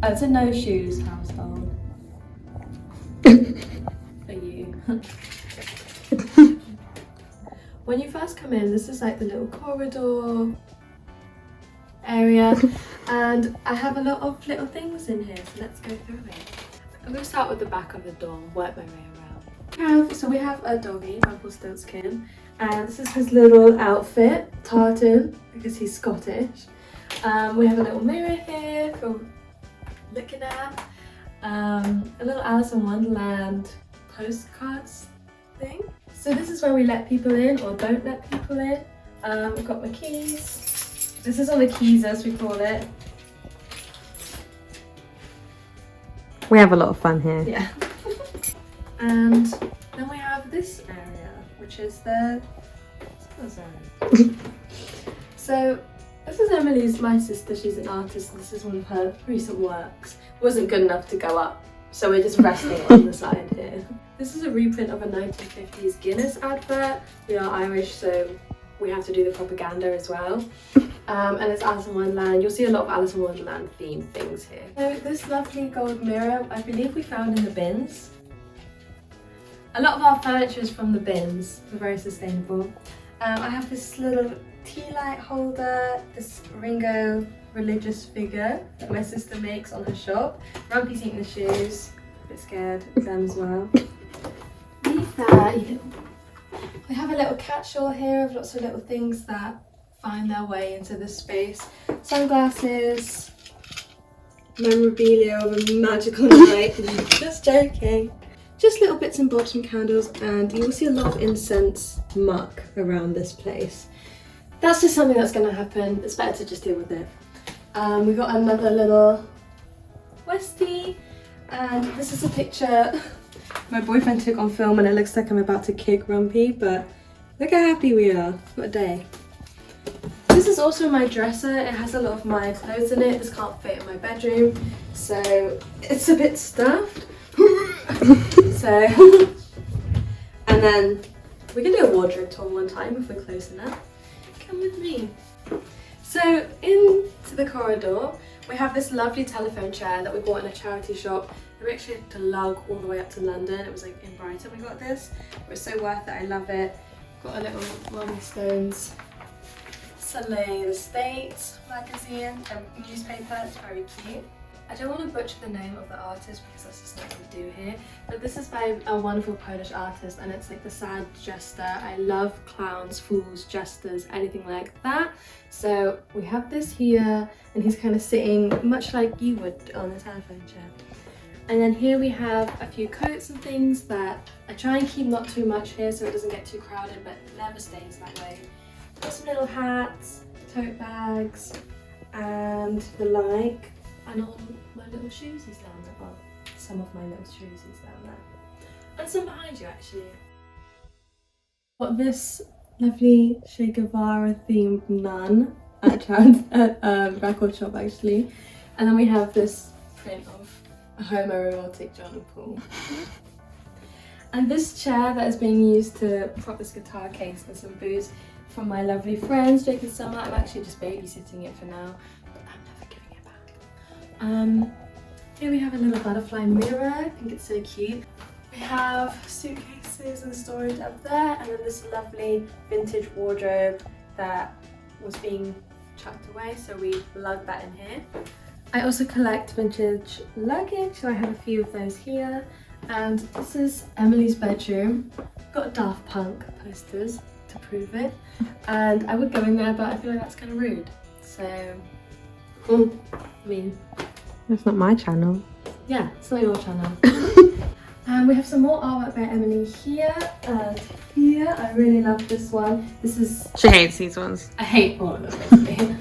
Oh, it's a no shoes household. For you. When you first come in, this is like the little corridor area, and I have a lot of little things in here, so let's go through it. I'm going to start with the back of the door and work my way around. So we have a doggy, Rumpelstiltskin, and this is his little outfit, tartan, because he's Scottish. We have a little mirror here for looking at, a little Alice in Wonderland postcards thing. So this is where we let people in or don't let people in. We've got my keys. This is all the keys, as we call it. We have a lot of fun here. Yeah. And then we have this area, which is the zone. So this is Emily's, my sister. She's an artist, and this is one of her recent works. It wasn't good enough to go up, so we're just resting on the side here. This is a reprint of a 1950s Guinness advert. We are Irish, so we have to do the propaganda as well. And it's Alice in Wonderland. You'll see a lot of Alice in Wonderland themed things here. So this lovely gold mirror, I believe we found in the bins. A lot of our furniture is from the bins. We're very sustainable. I have this little tea light holder, this Ringo religious figure that my sister makes on her shop. Rumpy's eating the shoes. A bit scared of them as well. Leave that. We have a little catch-all here of lots of little things that find their way into this space. Sunglasses, memorabilia of a magical night. Just joking. Just little bits and bobs from candles, and you will see a lot of incense muck around this place. That's just something that's going to happen. It's better to just deal with it. We've got another little Westie, and this is a picture my boyfriend took on film, and it looks like I'm about to kick Rumpy, but look how happy we are. What a day. This is also my dresser. It has a lot of my clothes in it. This can't fit in my bedroom, so it's a bit stuffed. So, and then we can do a wardrobe tour one time if we're close enough. Come with me. So into the corridor, we have this lovely telephone chair that we bought in a charity shop. We actually had to lug all the way up to London. It was like in Brighton we got this. It was so worth it, I love it. Got a little Rolling Stones Soleil Estate magazine, newspaper, it's very cute. I don't want to butcher the name of the artist because that's just not what we do here, but this is by a wonderful Polish artist, and it's like the sad jester. I love clowns, fools, jesters, anything like that. So we have this here, and he's kind of sitting much like you would on a telephone chair. And then here we have a few coats and things that I try and keep not too much here so it doesn't get too crowded, but it never stays that way. Got some little hats, tote bags, and the like. And all my little shoes is down there. Well, some of my little shoes is down there. And some behind you actually. Got this lovely Che Guevara themed nun at a record shop actually. And then we have this print of a homoerotic John and Paul. And this chair that is being used to prop this guitar case and some booze from my lovely friends, Jake and Summer. I'm actually just babysitting it for now. Here we have a little butterfly mirror. I think it's so cute. We have suitcases and storage up there, and then this lovely vintage wardrobe that was being chucked away, so we lugged that in here. I also collect vintage luggage, so I have a few of those here. And this is Emily's bedroom. Got Daft Punk posters to prove it. And I would go in there, but I feel like that's kind of rude. So, I mean, that's not my channel. Yeah, it's not your channel. And we have some more artwork by Emily here and here. I really love this one. This is... She hates these ones. I hate all of them basically.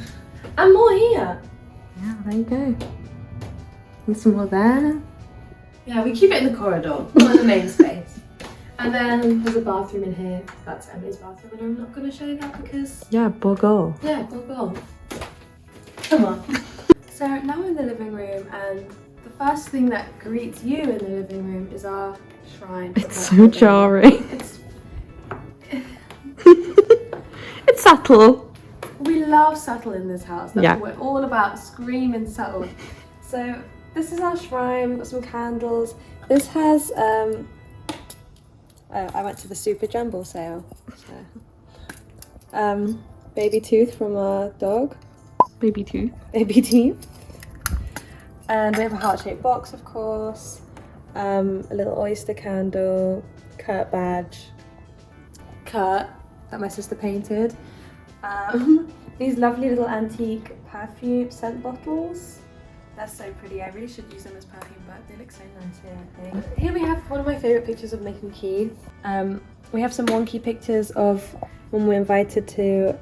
And more here. Yeah, there you go. And some more there. Yeah, we keep it in the corridor, not in the main space. And then there's a bathroom in here. That's Emily's bathroom, and I'm not going to show you that because... Yeah, buggle. Yeah, buggle. Come on. So now we're in the living room, and the first thing that greets you in the living room is our shrine. It's so jarring. It's subtle. We love subtle in this house. That's yeah. what we're all about, screaming subtle. So this is our shrine. We've got some candles. This has oh, I went to the Super Jumble sale. So. Baby tooth from our dog. Baby tooth. Baby teeth. And we have a heart-shaped box, of course. A little oyster candle, Kurt badge. Kurt, that my sister painted. These lovely little antique perfume scent bottles. They're so pretty. I really should use them as perfume, but they look so nice here, I think. Here we have one of my favourite pictures of Nick and Keith. We have some wonky pictures of when we were invited to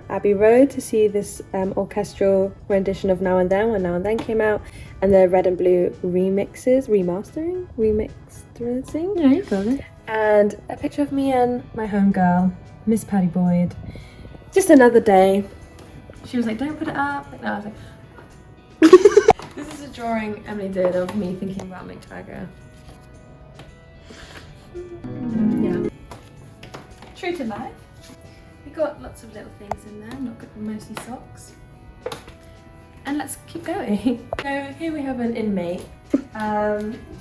Abbey Road to see this orchestral rendition of Now and Then, when Now and Then came out, and the red and blue remastering. Yeah, you got it. And a picture of me and my homegirl, Miss Patty Boyd. Just another day. She was like, don't put it up. No, I was like, this is a drawing Emily did of me thinking about Mick Jagger. Yeah. True to life. We got lots of little things in there, not good, mostly socks. And let's keep going. So here we have an inmate. Do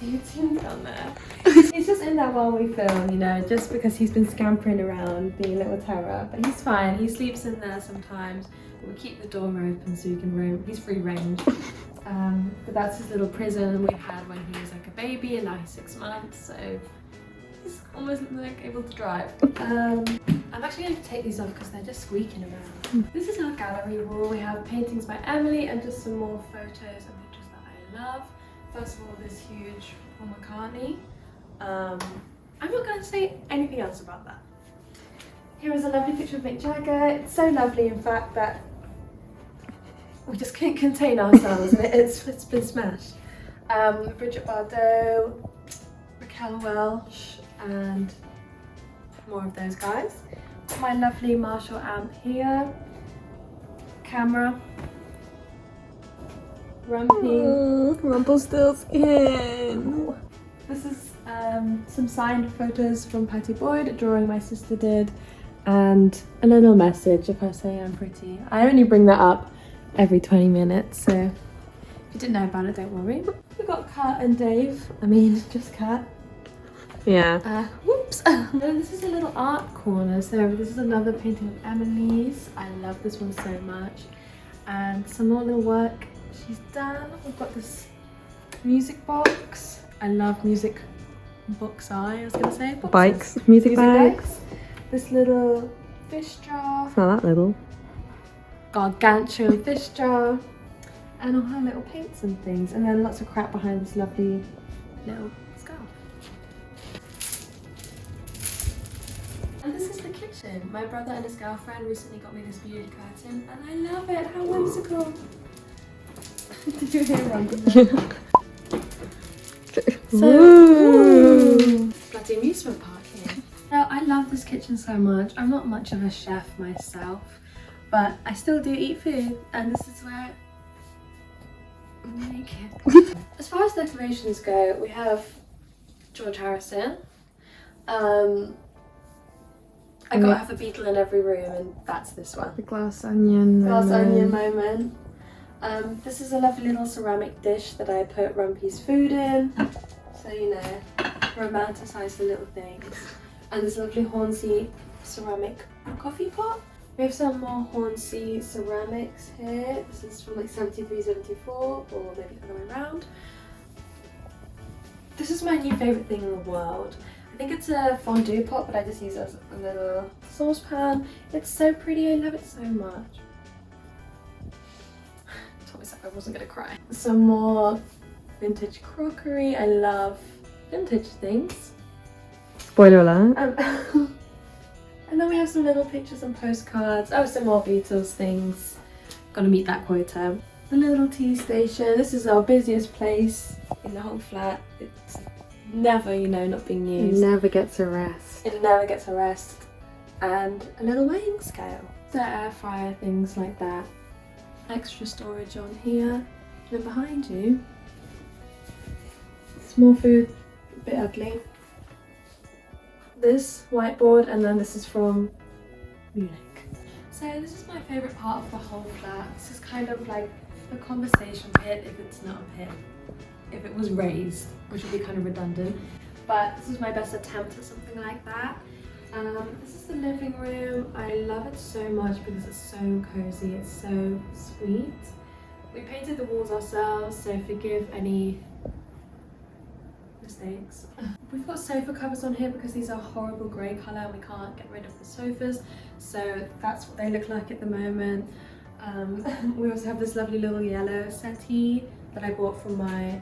you see him down there? He's just in there while we film, you know, just because he's been scampering around, being a little terror. But he's fine. He sleeps in there sometimes. We keep the door open so he can roam. He's free range. But that's his little prison we had when he was like a baby, and now he's 6 months, so he's almost like able to drive. I'm actually going to take these off because they're just squeaking around. This is our gallery wall. We have paintings by Emily and just some more photos and pictures that I love. First of all, this huge Paul McCartney. I'm not going to say anything else about that. Here is a lovely picture of Mick Jagger. It's so lovely, in fact, that we just can't contain ourselves and it's been smashed. Bridget Bardot, Raquel Welch, and more of those guys. My lovely Marshall amp here. Camera. Rumpy. Rumpelstiltskin. This is some signed photos from Patty Boyd, a drawing my sister did, and a little message of her saying I'm pretty. I only bring that up every 20 minutes, so if you didn't know about it, don't worry. We've got Kat and Dave. I mean, just Kat. Yeah. Whoops. And this is a little art corner. So this is another painting of Emily's. I love this one so much. And some more little work she's done. We've got this music box. I love music books. I was gonna say boxes. Bikes. Music bags. This little fish jar. It's not that little. Gargantuan fish jar. And all her little paints and things. And then lots of crap behind this lovely little scarf. And this is the kitchen. My brother and his girlfriend recently got me this beauty curtain and I love it. How whimsical. Did you hear that? So, bloody amusement park here. Now, I love this kitchen so much. I'm not much of a chef myself, but I still do eat food, and this is where I make it. As far as decorations go, we have George Harrison. I gotta have a beetle in every room, and that's this one. The glass onion. Glass onion moment. This is a lovely little ceramic dish that I put Rumpy's food in. So, you know, romanticize the little things. And this lovely Hornsey ceramic coffee pot. We have some more Hornsey ceramics here. This is from like 73, 74, or maybe the other way around. This is my new favourite thing in the world. I think it's a fondue pot, but I just use it as a little saucepan. It's so pretty, I love it so much. I told myself I wasn't gonna cry. Some more vintage crockery. I love vintage things. Spoiler alert. And then we have some little pictures and postcards. Oh, some more Beatles things. Gotta meet that quota. A little tea station. This is our busiest place in the whole flat. It's never, you know, not being It used. never gets a rest. It never gets a rest. And a little weighing scale. The air fryer, things like that. Extra storage on here. And then behind you, small food, a bit ugly. This whiteboard, and then this is from Munich. So this is my favourite part of the whole flat. This is kind of like a conversation pit if it's not a pit. If it was raised, which would be kind of redundant. But this is my best attempt at something like that. This is the living room. I love it so much because it's so cozy, it's so sweet. We painted the walls ourselves, so forgive any mistakes. We've got sofa covers on here because these are horrible grey colour and we can't get rid of the sofas, so that's what they look like at the moment. We also have this lovely little yellow settee that I bought from my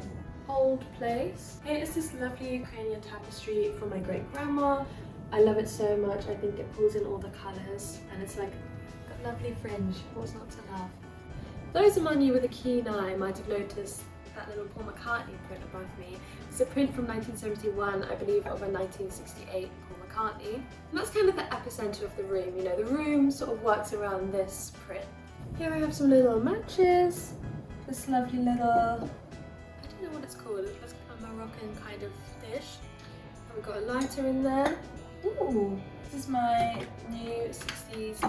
old place. Here is this lovely Ukrainian tapestry from my great grandma. I love it so much. I think it pulls in all the colours and it's like a lovely fringe. What's not to love? Those among you with a keen eye might have noticed that little Paul McCartney print above me. It's a print from 1971, I believe, of a 1968 Paul McCartney. And that's kind of the epicenter of the room, you know, the room sort of works around this print. Here I have some little matches, this lovely little, I don't know what it's called, it looks like a Moroccan kind of dish. And we've got a lighter in there. Ooh, this is my new 60s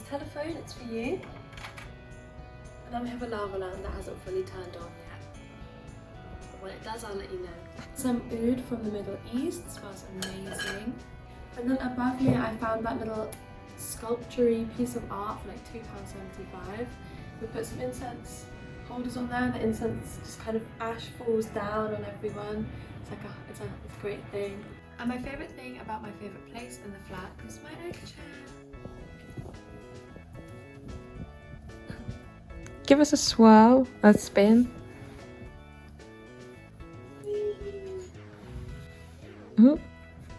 telephone, it's for you. And then we have a lava lamp that hasn't fully turned on yet. But when it does, I'll let you know. Some oud from the Middle East, it smells amazing. And then above me, I found that little sculpture-y piece of art for like £2.75. We put some incense holders on there, and the incense just kind of ash falls down on everyone. It's a great thing. And my favourite thing about my favourite place in the flat is my egg chair. Give us a swirl, a spin.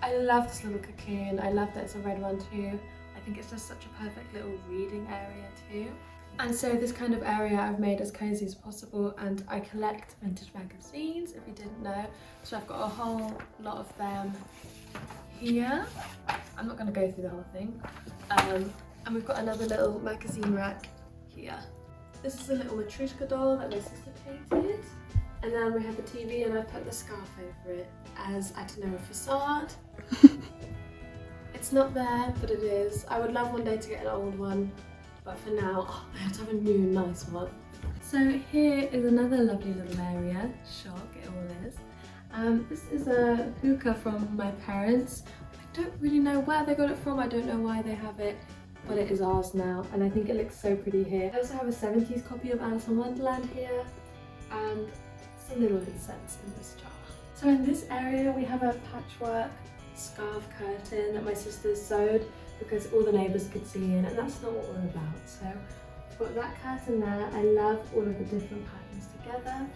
I love this little cocoon. I love that it's a red one too. I think it's just such a perfect little reading area too. And so this kind of area I've made as cozy as possible, and I collect vintage magazines, if you didn't know. So I've got a whole lot of them here. I'm not going to go through the whole thing. And we've got another little magazine rack here. This is a little Matryoshka doll that my sister painted. And then we have the TV, and I put the scarf over it as, I don't know, a facade. It's not there, but it is. I would love one day to get an old one, but for now, I have to have a new nice one. So here is another lovely little area. Shock, it all is. This is a hookah from my parents. I don't really know where they got it from. I don't know why they have it, but it is ours now, and I think it looks so pretty here. I also have a 70s copy of Alice in Wonderland here, and some little incense in this jar. So in this area we have a patchwork scarf curtain that my sister sewed because all the neighbours could see in, and that's not what we're about. So I've got that curtain there. I love all of the different patterns together.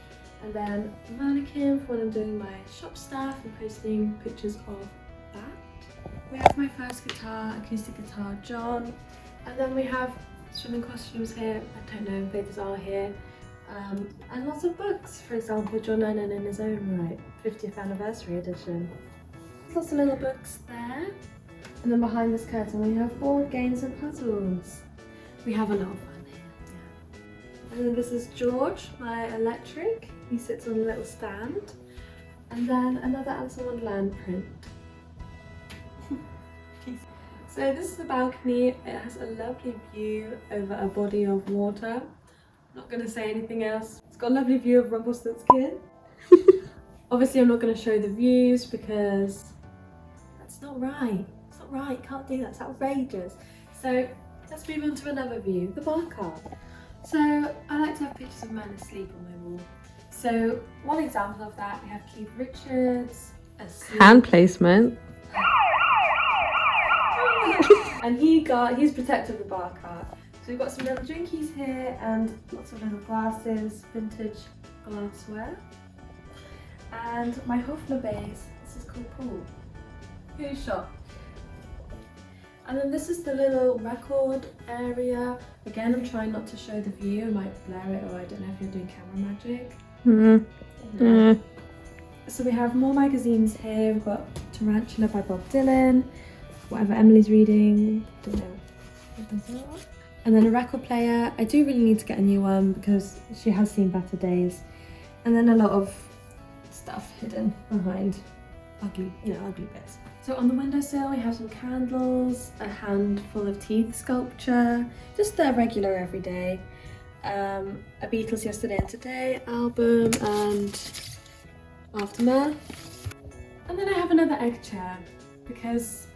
And then a mannequin for when I'm doing my shop stuff and posting pictures of that. We have my first guitar, acoustic guitar, John. And then we have swimming costumes here. I don't know if they just are here. And lots of books, for example, John Lennon in his own right, 50th anniversary edition. Lots of little books there. And then behind this curtain we have board games and puzzles. We have a lot of fun here, yeah. And then this is George, my electric. He sits on a little stand. And then another Alice in Wonderland print. So this is the balcony. It has a lovely view over a body of water. Not going to say anything else. It's got a lovely view of Rumpelstiltskin. Obviously I'm not going to show the views because that's not right. It's not right, can't do that, it's outrageous. So let's move on to another view, the bar cart. So I like to have pictures of men asleep on my wall. So one example of that, we have Keith Richards asleep. Hand placement. And he's protected the bar cart. So we've got some little drinkies here and lots of little glasses, vintage glassware. And my Hofler base, this is called Paul. Who's shot? And then this is the little record area. Again, I'm trying not to show the view, I might blur it, or I don't know if you're doing camera magic. No. So we have more magazines here. We've got Tarantula by Bob Dylan, whatever Emily's reading, don't know. And then a record player. I do really need to get a new one because she has seen better days. And then a lot of stuff hidden behind ugly bits. So on the windowsill we have some candles, a handful of teeth sculpture, just the regular everyday. a Beatles Yesterday and Today album and Aftermath. And then I have another egg chair because...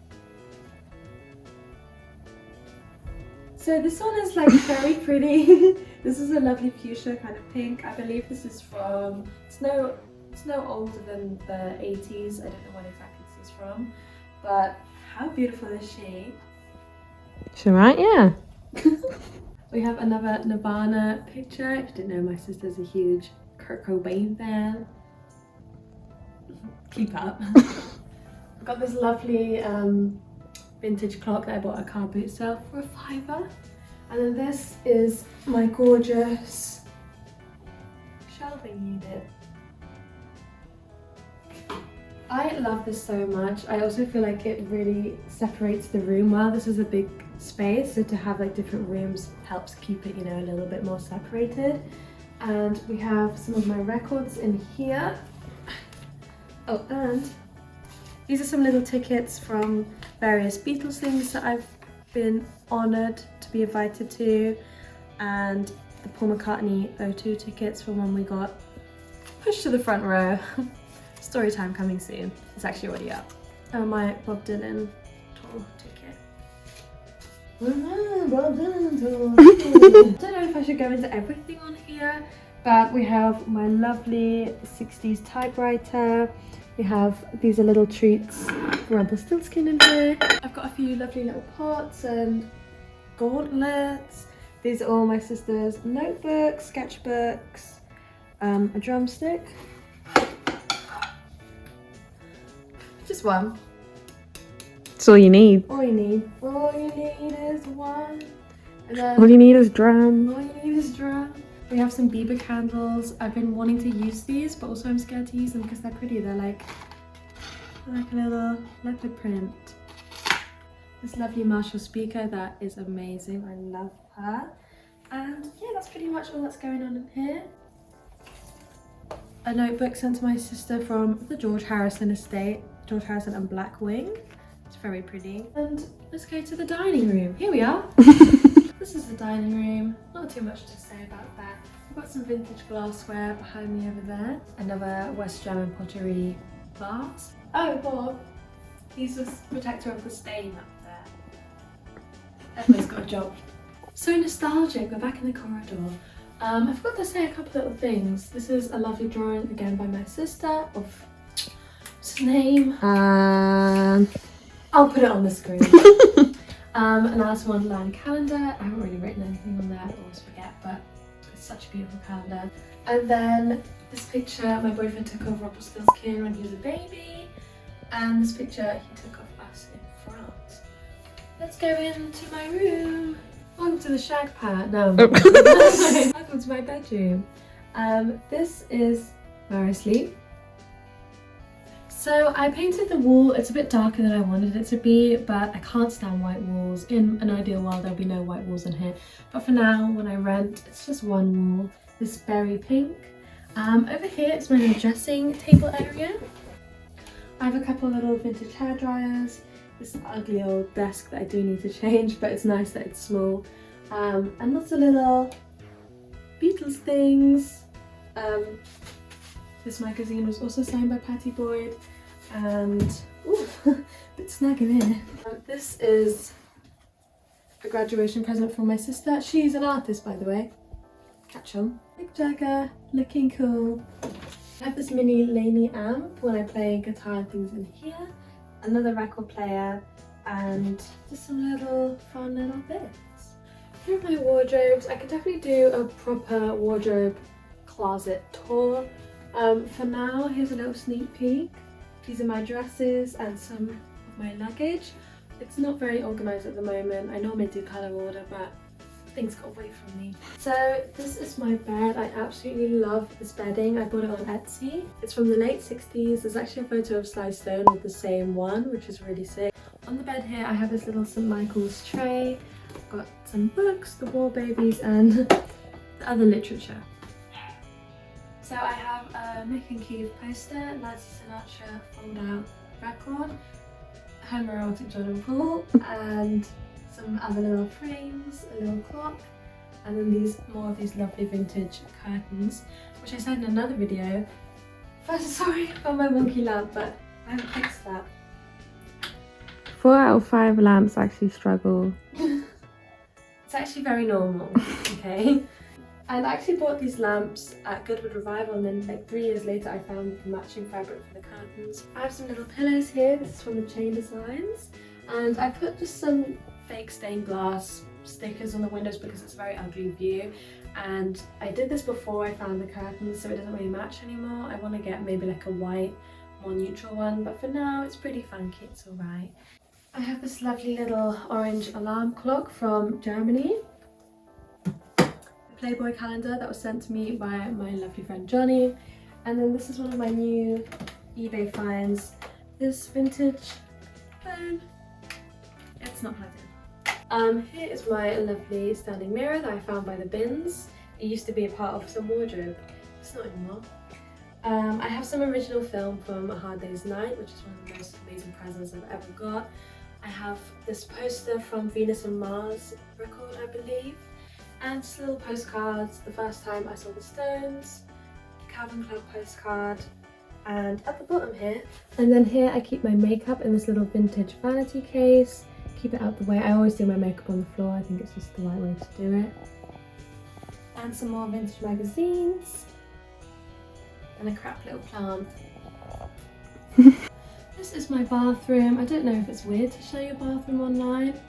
So this one is like very pretty. This is a lovely fuchsia kind of pink. I believe this is from... It's no older than the 80s. I don't know what exactly this is from. But how beautiful is she? She's alright, yeah. We have another Nirvana picture. If you didn't know, my sister's a huge Kurt Cobain fan. Keep up. I've got this lovely vintage clock that I bought at a car boot sale for £5. And then this is my gorgeous shelving unit. I love this so much. I also feel like it really separates the room well. This is a big space, so to have like different rooms helps keep it, you know, a little bit more separated. And we have some of my records in here. Oh, and these are some little tickets from various Beatles things that I've been honoured to be invited to, and the Paul McCartney O2 tickets from when we got pushed to the front row. Story time coming soon. It's actually already up. Oh, my Bob Dylan tour ticket. Bob Dylan tour. I don't know if I should go into everything on here, but we have my lovely 60s typewriter. We have these are little treats for Rumpelstiltskin in here. I've got a few lovely little pots and gauntlets. These are all my sister's notebooks, sketchbooks, a drumstick. Just one. That's all you need. All you need. All you need is one. And then All you need is drum. all you need is drum. We have some Bieber candles. I've been wanting to use these, but also I'm scared to use them because they're pretty. They're like a little leopard print. This lovely Marshall speaker, that is amazing. I love her. And yeah, that's pretty much all that's going on in here. A notebook sent to my sister from the George Harrison estate. George Harrison and Black Wing. It's very pretty. And let's go to the dining room. Here we are. This is the dining room. Not too much to say about that. I've got some vintage glassware behind me over there. Another West German pottery vase. Oh, Bob. He's the protector of the stain up there. Everyone's got a job. So nostalgic. We're back in the corridor. I forgot to say a couple little things. This is a lovely drawing again by my sister of... What's his name? I'll put it on the screen. An Alice in Wonderland calendar. I haven't really written anything on there, I always forget, but it's such a beautiful calendar. And then this picture my boyfriend took of Rumpelstiltskin when he was a baby, and this picture he took of us in France. Let's go into my room. Welcome to the shag pad. No, welcome to my bedroom. This is where I sleep. So I painted the wall. It's a bit darker than I wanted it to be, but I can't stand white walls. In an ideal world, there'll be no white walls in here. But for now, when I rent, it's just one wall, this berry pink. Over here, it's my dressing table area. I have a couple little vintage hair dryers. This ugly old desk that I do need to change, but it's nice that it's small. And lots of little Beatles things. This magazine was also signed by Patty Boyd, and ooh, a bit snug in here. This is a graduation present from my sister. She's an artist, by the way. Catch 'em. Mick Jagger, looking cool. I have this mini Laney amp when I play guitar and things in here. Another record player, and just some little fun little bits. Here are my wardrobes. I could definitely do a proper wardrobe closet tour. For now, here's a little sneak peek. These are my dresses and some of my luggage. It's not very organised at the moment. I normally do colour order, but things got away from me. So this is my bed. I absolutely love this bedding. I bought it on Etsy. It's from the late 60s. There's actually a photo of Sly Stone with the same one, which is really sick. On the bed here, I have this little St. Michael's tray. I've got some books, the War Babies, and the other literature. So I have a Mick and Keith poster, Nancy Sinatra fold-out record, homoerotic John and Paul, and some other little frames, a little clock, and then more of these lovely vintage curtains, which I said in another video. First, sorry about my wonky lamp, but I haven't fixed that. 4 out of 5 lamps actually struggle. It's actually very normal, okay? And I actually bought these lamps at Goodwood Revival, and then like 3 years later I found the matching fabric for the curtains. I have some little pillows here. This is from the Chain Designs, and I put just some fake stained glass stickers on the windows because it's a very ugly view, and I did this before I found the curtains, so it doesn't really match anymore. I want to get maybe like a white, more neutral one, but for now it's pretty funky, it's alright. I have this lovely little orange alarm clock from Germany. A Playboy calendar that was sent to me by my lovely friend Johnny. And then this is one of my new eBay finds, this vintage phone. It's not plugged in. Here is my lovely standing mirror that I found by the bins. It used to be a part of some wardrobe. It's not anymore. I have some original film from A Hard Day's Night, which is one of the most amazing presents I've ever got. I have this poster from Venus and Mars record, I believe, and just little postcards. The first time I saw the Stones, Calvin Club postcard, and at the bottom here. And then here I keep my makeup in this little vintage vanity case. Keep it out the way. I always do my makeup on the floor. I think it's just the right way to do it. And some more vintage magazines. And a crap little plant. This is my bathroom. I don't know if it's weird to show your bathroom online.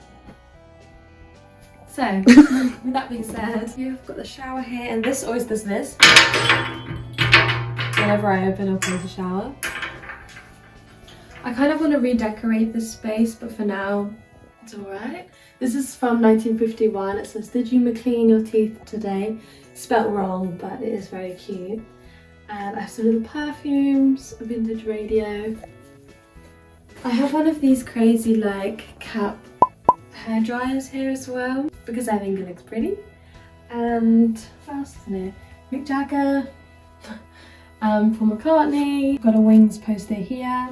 So, with that being said, you've got the shower here, and this always does this. Whenever I open or close the shower. I kind of want to redecorate this space, but for now, it's alright. This is from 1951. It says, "Did you clean your teeth today?" Spelt wrong, but it is very cute. And I have some little perfumes, a vintage radio. I have one of these crazy like cap hair dryers here as well, because I think it looks pretty. And what else is in here? Mick Jagger, Paul McCartney. Got a Wings poster here.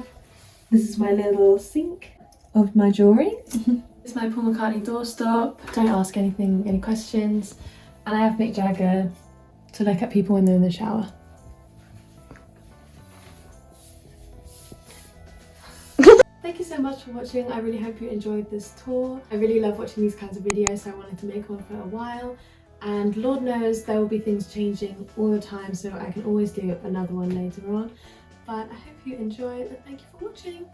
This is my little sink of my jewellery. This is my Paul McCartney doorstop. Don't ask any questions. And I have Mick Jagger to look at people when they're in the shower. Thank you so much for watching. I really hope you enjoyed this tour. I really love watching these kinds of videos, so I wanted to make one for a while. And Lord knows there will be things changing all the time, so I can always do another one later on. But I hope you enjoyed, and thank you for watching.